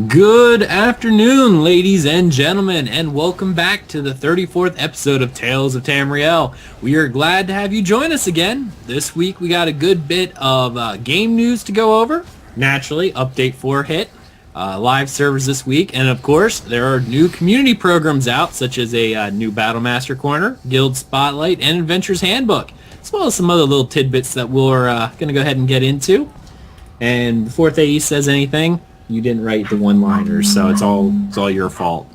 Good afternoon, ladies and gentlemen, and welcome back to the 34th episode of Tales of Tamriel. We are glad to have you join us again. This week we got a good bit of game news to go over. Naturally, Update 4 hit, live servers this week, and of course, there are new community programs out, such as a new Battlemaster Corner, Guild Spotlight, and Adventurer's Handbook, as well as some other little tidbits that we're going to go ahead and get into. And before Thais says anything, you didn't write the one-liners, so it's all your fault.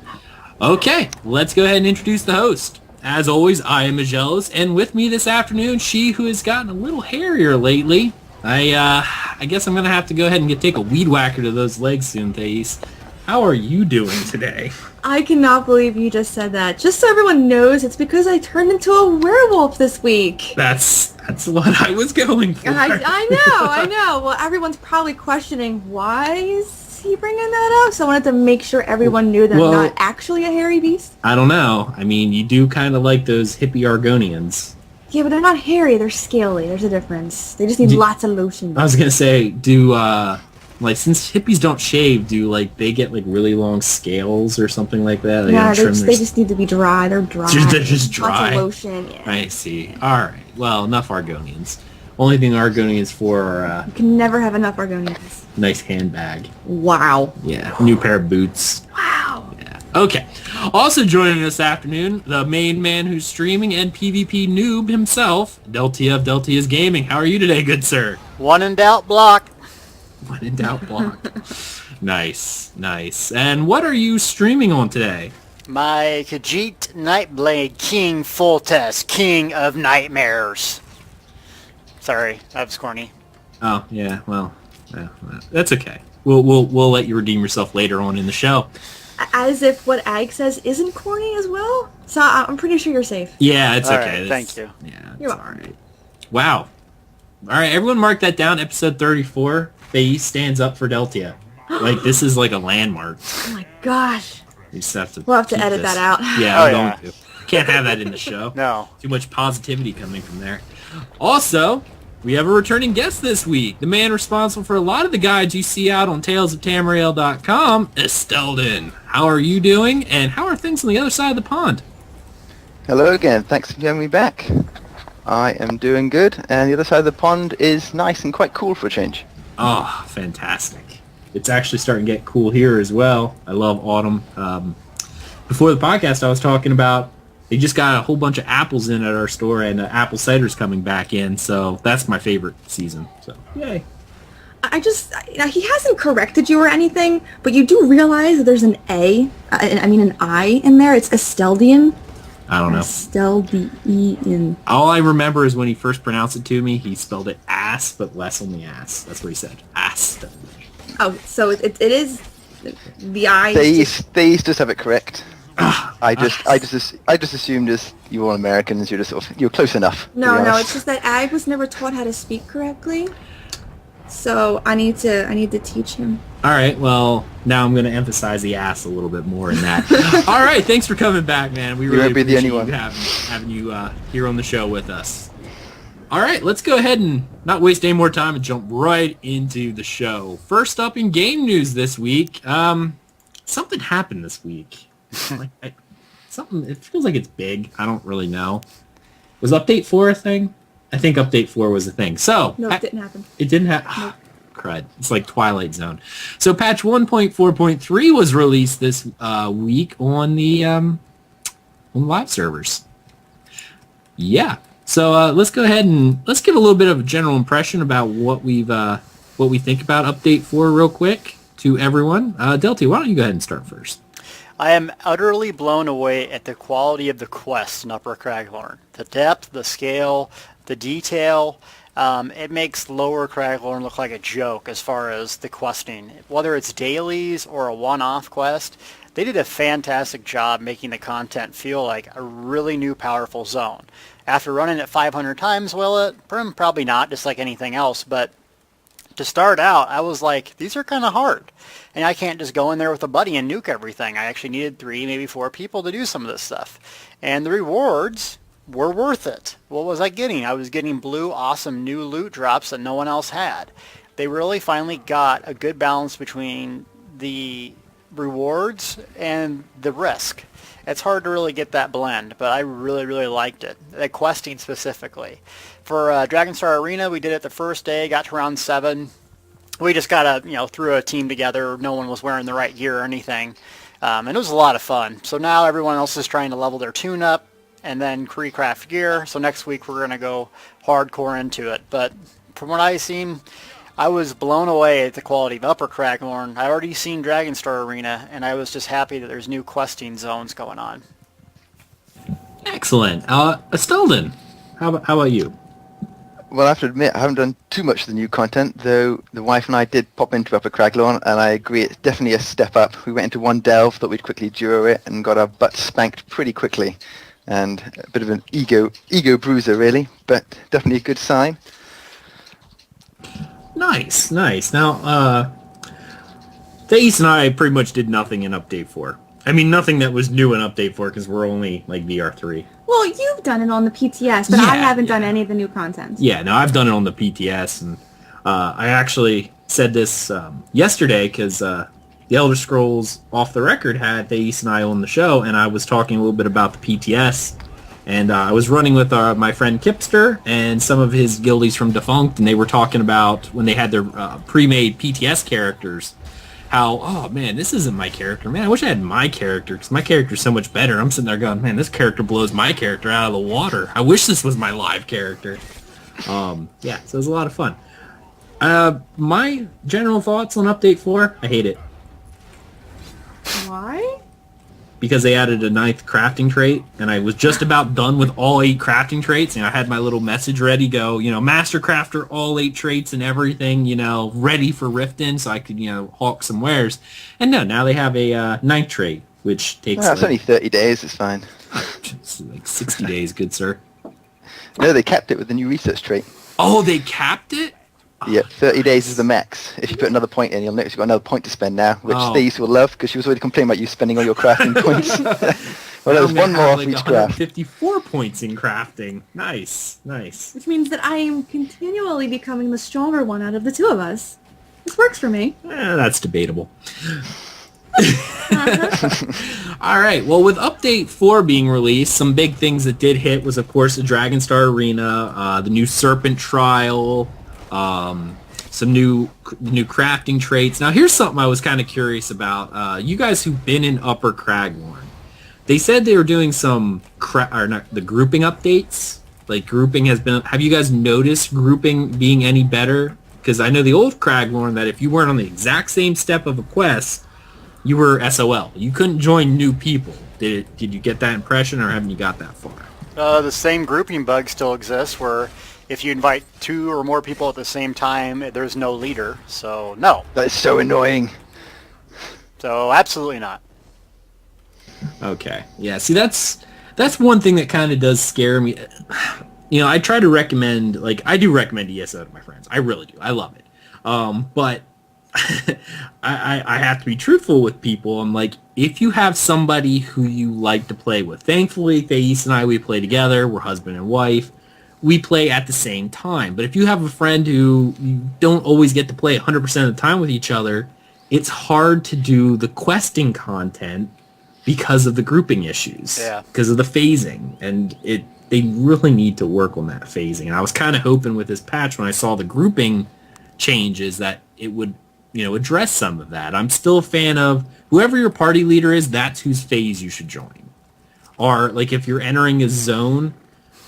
Okay, let's go ahead and introduce the host. As always, I am Aggelos, and with me this afternoon, she who has gotten a little hairier lately. I guess I'm gonna have to go ahead and take a weed whacker to those legs soon, Thais. How are you doing today? I cannot believe you just said that. Just so everyone knows, it's because I turned into a werewolf this week. That's what I was going for. I know. Well, everyone's probably questioning, why is he bringing that up? So I wanted to make sure everyone knew that I'm not actually a hairy beast. I don't know. I mean, you do kind of like those hippie Argonians. Yeah, but they're not hairy. They're scaly. There's a difference. They just need lots of lotion. I was going to say, since hippies don't shave, they get, really long scales or something like that? They just need to be dry. They're dry. They're just dry? Lots of lotion, yeah. I see. All right. Well, enough Argonians. Only thing Argonians for are, you can never have enough Argonians. Nice handbag. Wow. Yeah. New pair of boots. Wow. Yeah. Okay. Also joining us this afternoon, the main man who's streaming and PvP noob himself, Deltia of Deltia's Gaming. How are you today, good sir? One in doubt, block. When in doubt, block. Nice. And what are you streaming on today? My Khajiit Nightblade King full test, King of Nightmares. Sorry, that was corny. Oh yeah, well, that's okay. We'll let you redeem yourself later on in the show. As if what Ag says isn't corny as well. So I'm pretty sure you're safe. Yeah, it's all okay. Right, thank you. Yeah, you're all right. Wow. All right, everyone, mark that down. Episode 34. Thais stands up for Deltia. This is like a landmark. Oh my gosh. We just have to. We'll have to edit that out. Yeah, I'm going to. Can't have that in the show. No. Too much positivity coming from there. Also, we have a returning guest this week. The man responsible for a lot of the guides you see out on talesoftamriel.com, Asteldian. How are you doing, and how are things on the other side of the pond? Hello again. Thanks for having me back. I am doing good, and the other side of the pond is nice and quite cool for a change. Oh, fantastic. It's actually starting to get cool here as well. I love autumn. Before the podcast, I was talking about they just got a whole bunch of apples in at our store, and apple cider's coming back in, so that's my favorite season. So, yay. He hasn't corrected you or anything, but you do realize that there's an an I in there. It's Asteldian. I don't know. Asteldian. All I remember is when he first pronounced it to me, he spelled it ass, but less on the ass. That's what he said. Asteldian. Oh, so it is the I. They used to have it correct. I just assumed as you all Americans, you're close enough. No, it's just that Ag was never taught how to speak correctly. So I need to teach him. All right, well, now I'm going to emphasize the ass a little bit more in that. All right, thanks for coming back, man. We really appreciate having you here on the show with us. All right, let's go ahead and not waste any more time and jump right into the show. First up in game news this week, something happened this week. It feels like it's big. I don't really know. Was Update 4 a thing? I think Update 4 was a thing. So no, it didn't happen. It didn't happen. Nope. Crud. It's like Twilight Zone. So patch 1.4.3 was released this week on the on live servers. Yeah. So let's go ahead and let's give a little bit of a general impression about what we think about Update 4 real quick to everyone. Deltia, why don't you go ahead and start first? I am utterly blown away at the quality of the quest in Upper Craglorn. The depth, the scale, the detail. It makes Lower Craglorn look like a joke as far as the questing. Whether it's dailies or a one-off quest, they did a fantastic job making the content feel like a really new powerful zone. After running it 500 times, probably not, just like anything else, but to start out, I was like, these are kind of hard. And I can't just go in there with a buddy and nuke everything. I actually needed 3, maybe 4 people to do some of this stuff. And the rewards were worth it. What was I getting? I was getting blue, awesome new loot drops that no one else had. They really finally got a good balance between the rewards and the risk. It's hard to really get that blend, but I really, really liked it. The questing specifically. For Dragonstar Arena, we did it the first day, got to round 7. We just got threw a team together. No one was wearing the right gear or anything. And it was a lot of fun. So now everyone else is trying to level their tune-up and then recraft gear. So next week we're going to go hardcore into it. But from what I've seen, I was blown away at the quality of Upper Craglorn. I already seen Dragonstar Arena, and I was just happy that there's new questing zones going on. Excellent. Asteldian, how about you? Well, I have to admit, I haven't done too much of the new content, though the wife and I did pop into Upper Craglorn, and I agree it's definitely a step up. We went into one delve, thought we'd quickly duo it, and got our butts spanked pretty quickly. And a bit of an ego bruiser, really, but definitely a good sign. Nice. Now, Thais and I pretty much did nothing in Update 4. I mean, nothing that was new in Update 4, because we're only, like, VR3. Well, you've done it on the PTS, but I haven't done any of the new content. Yeah, no, I've done it on the PTS, and I actually said this yesterday, because the Elder Scrolls Off the Record had Thais and I on the show, and I was talking a little bit about the PTS. And I was running with my friend Kipster and some of his guildies from Defunct, and they were talking about when they had their pre-made PTS characters, how, oh man, this isn't my character. Man, I wish I had my character, because my character's so much better. I'm sitting there going, man, this character blows my character out of the water. I wish this was my live character. Yeah, so it was a lot of fun. My general thoughts on Update 4, I hate it. Why? Because they added a 9th crafting trait, and I was just about done with all 8 crafting traits, and I had my little message ready, go, Master Crafter, all 8 traits and everything, ready for Riften, so I could, hawk some wares. And no, now they have a 9th trait, which takes... It's only 30 days, it's fine. It's like 60 days, good sir. No, they capped it with the new research trait. Oh, they capped it? Yeah, 30 days is the max. If you put another point in, you'll notice you've got another point to spend now, which Thais will love, because she was already complaining about you spending all your crafting points. Well, there's one more for each craft. 54 points in crafting. Nice. Which means that I am continually becoming the stronger one out of the two of us. This works for me. That's debatable. All right. Well, with Update 4 being released, some big things that did hit was, of course, the Dragonstar Arena, the new Serpent Trial, some new crafting traits. Now, here's something I was kind of curious about. You guys who've been in Upper Craglorn, they said they were doing some the grouping updates. Like, grouping has been... Have you guys noticed grouping being any better? Because I know the old Craglorn that if you weren't on the exact same step of a quest, you were SOL. You couldn't join new people. Did you get that impression, or haven't you got that far? The same grouping bug still exists, where if you invite 2 or more people at the same time, there's no leader. So, no. That's so annoying. So, absolutely not. Okay. Yeah, see, that's one thing that kind of does scare me. I try to recommend, I do recommend ESO to my friends. I really do. I love it. But I have to be truthful with people. I'm like, if you have somebody who you like to play with, thankfully, Thais and I, we play together. We're husband and wife. We play at the same time. But if you have a friend who you don't always get to play 100% of the time with each other, it's hard to do the questing content because of the grouping issues. Yeah. Because of the phasing. And they really need to work on that phasing. And I was kind of hoping with this patch, when I saw the grouping changes, that it would, address some of that. I'm still a fan of whoever your party leader is, that's whose phase you should join. Or, if you're entering a zone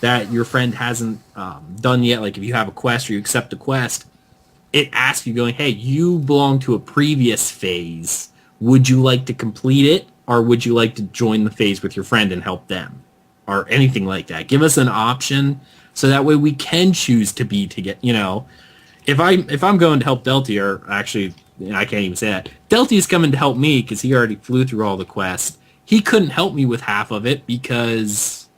that your friend hasn't done yet, like if you have a quest or you accept a quest, it asks you going, hey, you belong to a previous phase. Would you like to complete it, or would you like to join the phase with your friend and help them? Or anything like that. Give us an option so that way we can choose to be together. If I'm going to help Deltia, or actually, I can't even say that. Deltia's coming to help me because he already flew through all the quests. He couldn't help me with half of it because,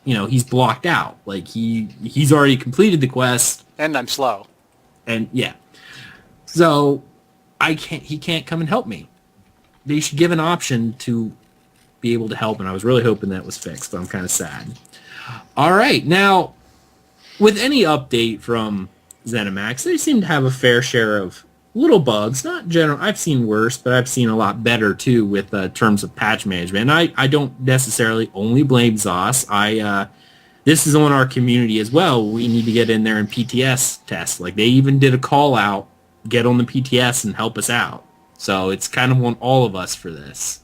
he's blocked out. Like, he's already completed the quest. And I'm slow. And, yeah. So, he can't come and help me. They should give an option to be able to help, and I was really hoping that was fixed, but I'm kind of sad. All right, now, with any update from ZeniMax, they seem to have a fair share of little bugs, not general. I've seen worse, but I've seen a lot better too with terms of patch management. And I don't necessarily only blame ZOS. This is on our community as well. We need to get in there and PTS test. Like they even did a call out, get on the PTS and help us out. So it's kind of on all of us for this.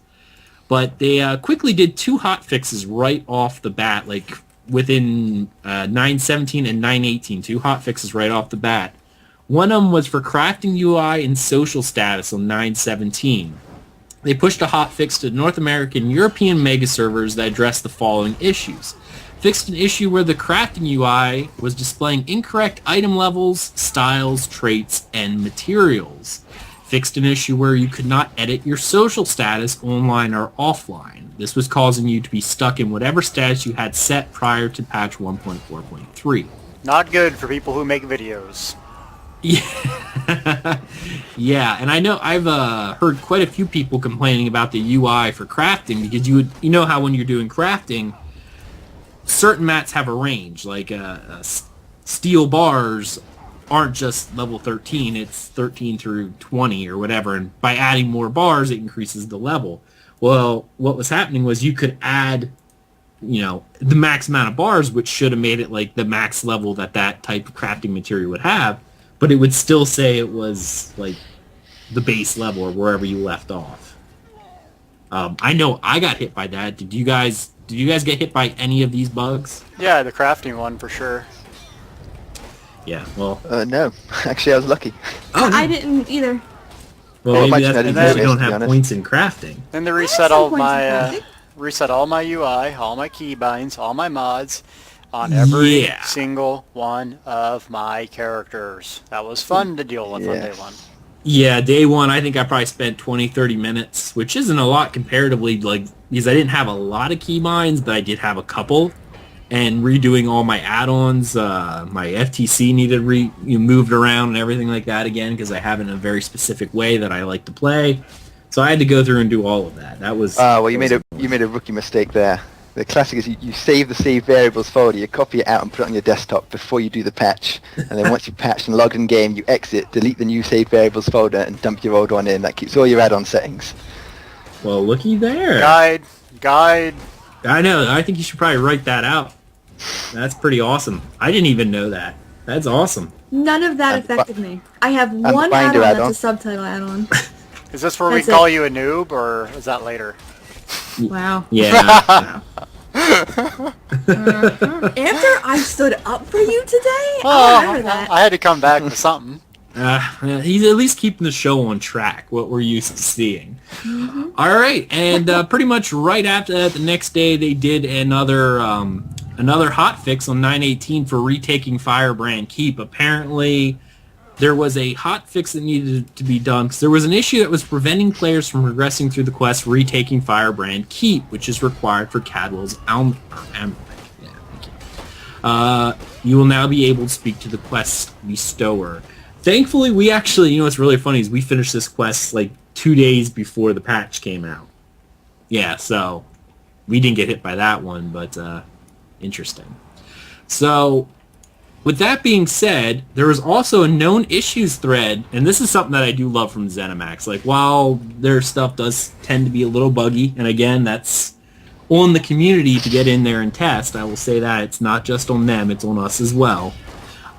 But they quickly did 2 hot fixes right off the bat, like within 9.17 and 9.18, 2 hot fixes right off the bat. One of them was for crafting UI and social status on 9.17. They pushed a hot fix to North American and European mega servers that addressed the following issues. Fixed an issue where the crafting UI was displaying incorrect item levels, styles, traits, and materials. Fixed an issue where you could not edit your social status online or offline. This was causing you to be stuck in whatever status you had set prior to patch 1.4.3. Not good for people who make videos. Yeah, yeah, and I know I've heard quite a few people complaining about the UI for crafting because you know how when you're doing crafting, certain mats have a range. Like steel bars aren't just level 13; it's 13 through 20 or whatever. And by adding more bars, it increases the level. Well, what was happening was you could add, the max amount of bars, which should have made it like the max level that type of crafting material would have. But it would still say it was like the base level or wherever you left off. I know I got hit by that. Did you guys get hit by any of these bugs? Yeah, the crafting one for sure. Yeah, well... no. Actually, I was lucky. Oh, no. I didn't either. Well, maybe that's because you don't to have points in crafting. Then they reset all my UI, all my keybinds, all my mods on every single one of my characters. That was fun to deal with on day one. Yeah, day one, I think I probably spent 20, 30 minutes, which isn't a lot comparatively, because I didn't have a lot of keybinds, but I did have a couple. And redoing all my add-ons, my FTC needed moved around and everything like that again, because I have it in a very specific way that I like to play. So I had to go through and do all of that. That was... well, you made a rookie mistake there. The classic is you save the save variables folder, you copy it out and put it on your desktop before you do the patch. And then once you patch and log in game, you exit, delete the new save variables folder and dump your old one in. That keeps all your add-on settings. Well, looky there. Guide. I know. I think you should probably write that out. That's pretty awesome. I didn't even know that. That's awesome. None of that affected me. I have one add-on that's a subtitle add-on. Is this where we call you a noob, or is that later? Wow. Yeah. After I stood up for you today? Oh, I remember that. I had to come back with something. He's at least keeping the show on track, what we're used to seeing. Mm-hmm. All right, and pretty much right after that, the next day, they did another hot fix on 9.18 for retaking Firebrand Keep. Apparently, there was a hot fix that needed to be done because there was an issue that was preventing players from progressing through the quest retaking Firebrand Keep, which is required for Cadwell's Amulet. Yeah, thank you. You will now be able to speak to the quest bestower. Thankfully, we actually, what's really funny is we finished this quest like 2 days before the patch came out. Yeah, so we didn't get hit by that one, but interesting. So, with that being said, there was also a known issues thread, and this is something that I do love from ZeniMax. Like, while their stuff does tend to be a little buggy, and again, that's on the community to get in there and test, I will say that it's not just on them, it's on us as well.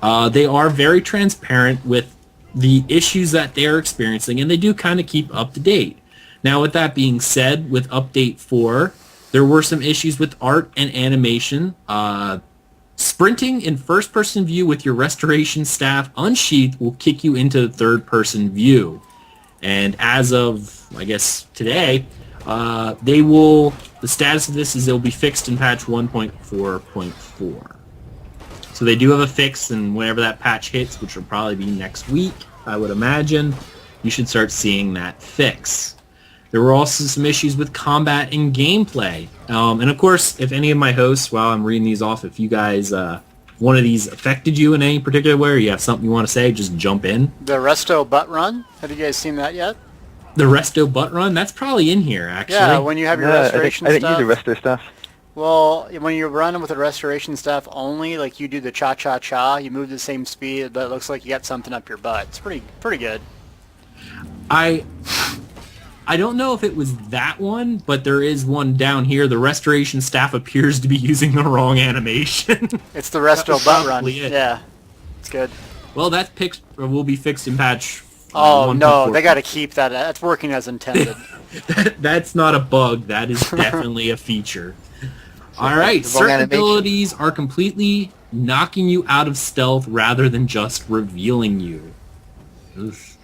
They are very transparent with the issues that they're experiencing, and they do kind of keep up to date. Now, with that being said, with Update 4, there were some issues with art and animation. Sprinting in first-person view with your restoration staff unsheathed will kick you into third-person view. And as of, I guess, today, the status of this is it'll be fixed in patch 1.4.4. So they do have a fix, and whenever that patch hits, which will probably be next week, I would imagine, you should start seeing that fix. There were also some issues with combat and gameplay. And of course, if any of my hosts, while I'm reading these off, if you guys, one of these affected you in any particular way, or you have something you want to say, just jump in. The Resto Butt Run, have you guys seen that yet? The Resto Butt Run? That's probably in here, actually. Yeah, when you have your restoration stuff. I didn't use the Resto stuff. Well, when you're running with the restoration stuff only, like you do the cha-cha-cha, you move the same speed, but it looks like you got something up your butt. It's pretty good. I don't know if it was that one, but there is one down here. The restoration staff appears to be using the wrong animation. It's the resto butt run. It. Yeah, it's good. Well, that will be fixed in patch. Oh no, they got to keep that. That's working as intended. That's not a bug. That is definitely a feature. All right, certain abilities are completely knocking you out of stealth rather than just revealing you. Oof.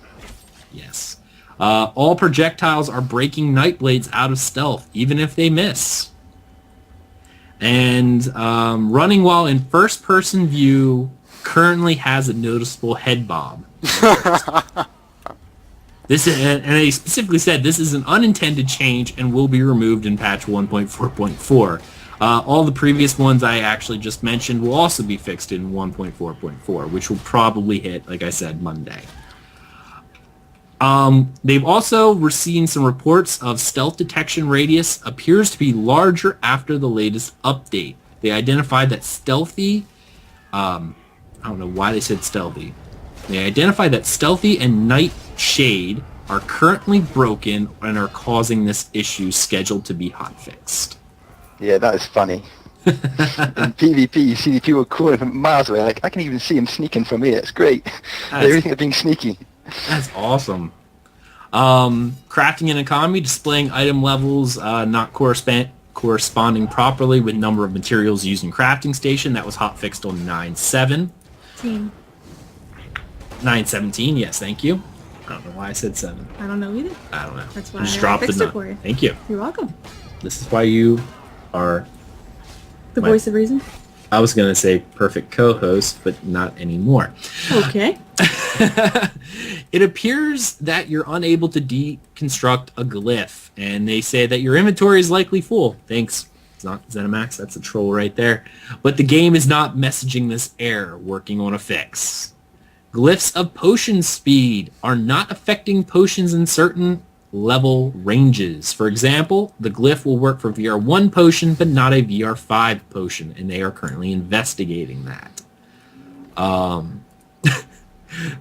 Yes. All projectiles are breaking Nightblades out of stealth, even if they miss. And running while in first-person view currently has a noticeable head bob. This is, and they specifically said this is an unintended change and will be removed in patch 1.4.4. All the previous ones I actually just mentioned will also be fixed in 1.4.4, which will probably hit, like I said, Monday. They've also seen some reports of stealth detection radius appears to be larger after the latest update. They identified that stealthy, I don't know why they said stealthy. They identified that stealthy and nightshade are currently broken and are causing this issue scheduled to be hotfixed. Yeah, that is funny. In PvP, you see the people calling from miles away. Like, I can even see them sneaking from here. It's great. Everything is being sneaky. That's awesome. Crafting and economy, displaying item levels not corresponding properly with number of materials used in crafting station. That was hotfixed on 9.7. 9.17, yes, thank you. I don't know why I said 7. I don't know either. I don't know. That's why just I dropped fixed the it for you. Thank you. You're welcome. This is why you are... The voice of reason? I was going to say perfect co-host, but not anymore. Okay. It appears that you're unable to deconstruct a glyph, and they say that your inventory is likely full. Thanks. It's not ZeniMax, that's a troll right there. But the game is not messaging this error, working on a fix. Glyphs of potion speed are not affecting potions in certain level ranges. For example, the glyph will work for VR1 potion, but not a VR5 potion, and they are currently investigating that.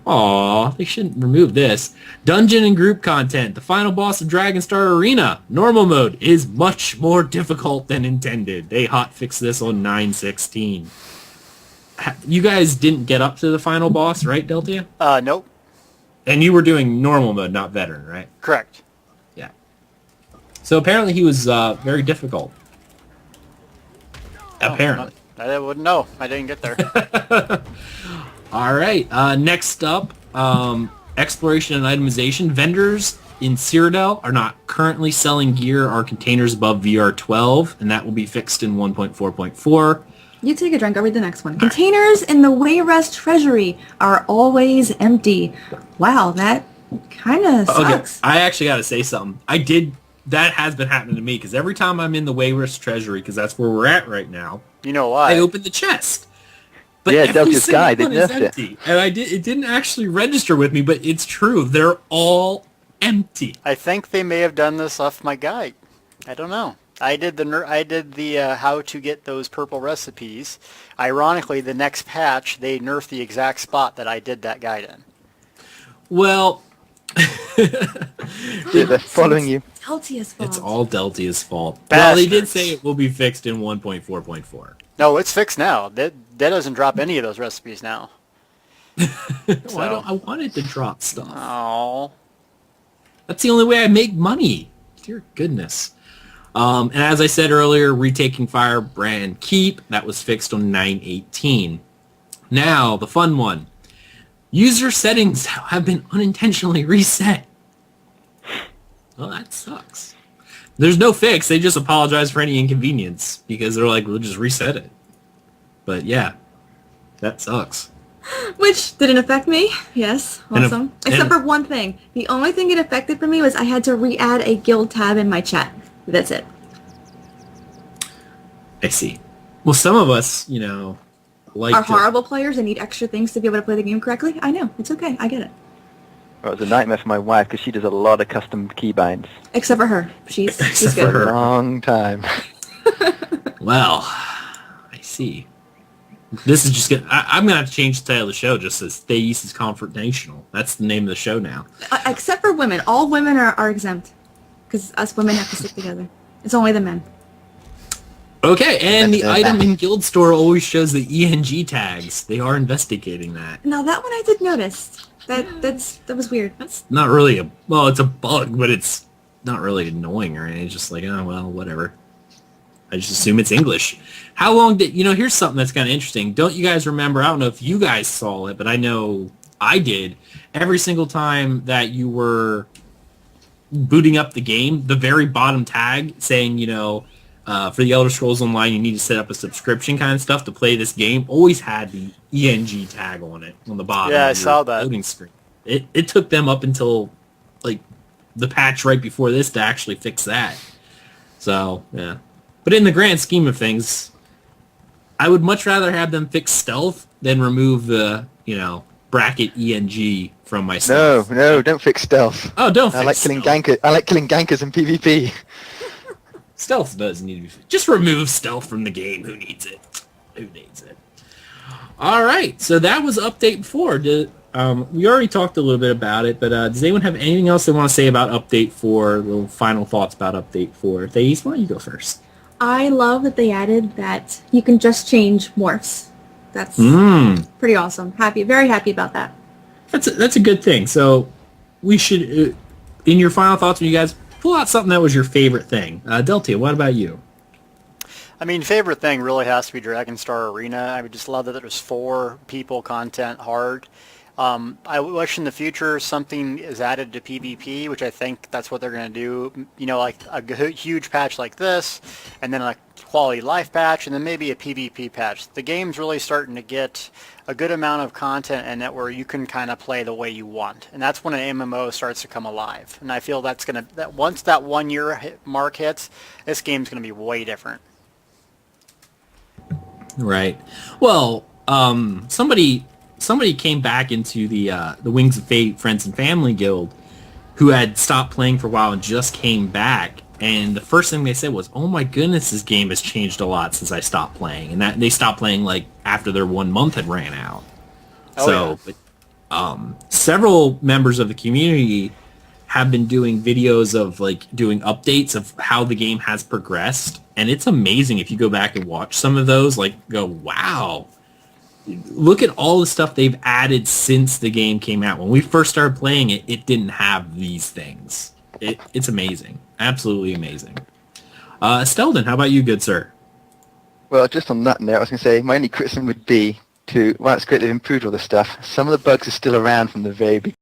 Aw, they shouldn't remove this. Dungeon and group content. The final boss of Dragonstar Arena, normal mode, is much more difficult than intended. They hotfixed this on 9.16. You guys didn't get up to the final boss, right, Deltia? Nope. And you were doing normal mode, not veteran, right? Correct. Yeah. So apparently he was very difficult. Apparently. I wouldn't know. I didn't get there. All right. Next up, exploration and itemization. Vendors in Cyrodiil are not currently selling gear or containers above VR12, and that will be fixed in 1.4.4. You take a drink. I'll read the next one. Containers in the Wayrest Treasury are always empty. Wow, that kind of sucks. Okay, I actually got to say something. That has been happening to me, because every time I'm in the Wayrest Treasury, because that's where we're at right now. You know why? I open the chest. But yeah, Delta's guy, they nerfed empty. And it didn't actually register with me, but it's true. They're all empty. I think they may have done this off my guide. I don't know. I did the how to get those purple recipes. Ironically, the next patch, they nerfed the exact spot that I did that guide in. Well... they're following you. Deltia's fault. It's all Deltia's fault. Bastards. Well, they did say it will be fixed in 1.4.4. No, it's fixed now. That doesn't drop any of those recipes now. Well, I wanted to drop stuff. Oh. That's the only way I make money. Dear goodness. And as I said earlier, Retaking Fire brand keep. That was fixed on 9.18. Now, the fun one. User settings have been unintentionally reset. Well, that sucks. There's no fix. They just apologize for any inconvenience because they're like, we'll just reset it. But yeah, that sucks. Which didn't affect me. Yes, awesome. Except for one thing. The only thing it affected for me was I had to re-add a guild tab in my chat. That's it. I see. Well, some of us, like are horrible players and need extra things to be able to play the game correctly. I know. It's okay. I get it. Well, it was a nightmare for my wife because she does a lot of custom keybinds. Except for her. She's Except good. for her. A long time. Well, I see. This is just gonna. I'm gonna have to change the title of the show just as Thais is confrontational. That's the name of the show now. Except for women. All women are exempt. Because us women have to stick together. It's only the men. Okay, and the item in Guild Store always shows the ENG tags. They are investigating that. Now that one I did notice. That was weird. That's not really it's a bug, but it's not really annoying or anything. It's just like, oh, well, whatever. I just assume it's English. How long did, here's something that's kind of interesting. Don't you guys remember, I don't know if you guys saw it, but I know I did. Every single time that you were booting up the game, the very bottom tag saying, for the Elder Scrolls Online, you need to set up a subscription kind of stuff to play this game, always had the ENG tag on it on the bottom. Yeah, of I saw that. Loading screen. It took them up until like the patch right before this to actually fix that. So, yeah. But in the grand scheme of things, I would much rather have them fix stealth than remove the, bracket ENG from my stealth. No, don't fix stealth. Oh, don't fix I like killing stealth. gankers. I like killing gankers in PvP. Stealth doesn't need to be fixed. Just remove stealth from the game. Who needs it? Who needs it? All right, so that was Update 4. We already talked a little bit about it, but does anyone have anything else they want to say about Update 4? Little final thoughts about Update 4. Thais, why don't you go first? I love that they added that you can just change morphs. That's pretty awesome. Very happy about that. That's a good thing. So we should, in your final thoughts, when you guys pull out something that was your favorite thing. Deltia, what about you? I mean, favorite thing really has to be Dragonstar Arena. I would just love that there's 4 people content hard. I wish in the future something is added to PvP, which I think that's what they're going to do. Like a huge patch like this, and then a quality life patch, and then maybe a PvP patch. The game's really starting to get a good amount of content in it where you can kind of play the way you want, and that's when an MMO starts to come alive. And I feel that once that 1 year mark hits, this game's going to be way different. Right. Well, somebody came back into the Wings of Fate Friends and Family Guild who had stopped playing for a while and just came back. And the first thing they said was, oh my goodness, this game has changed a lot since I stopped playing. And that they stopped playing like after their 1 month had ran out. Several members of the community have been doing videos of like doing updates of how the game has progressed. And it's amazing if you go back and watch some of those, like go, wow. Look at all the stuff they've added since the game came out. When we first started playing it, it didn't have these things. It's amazing. Absolutely amazing. Asteldian, how about you, good sir? Well, just on that note, I was going to say, my only criticism would be it's great they've improved all this stuff. Some of the bugs are still around from the very beginning.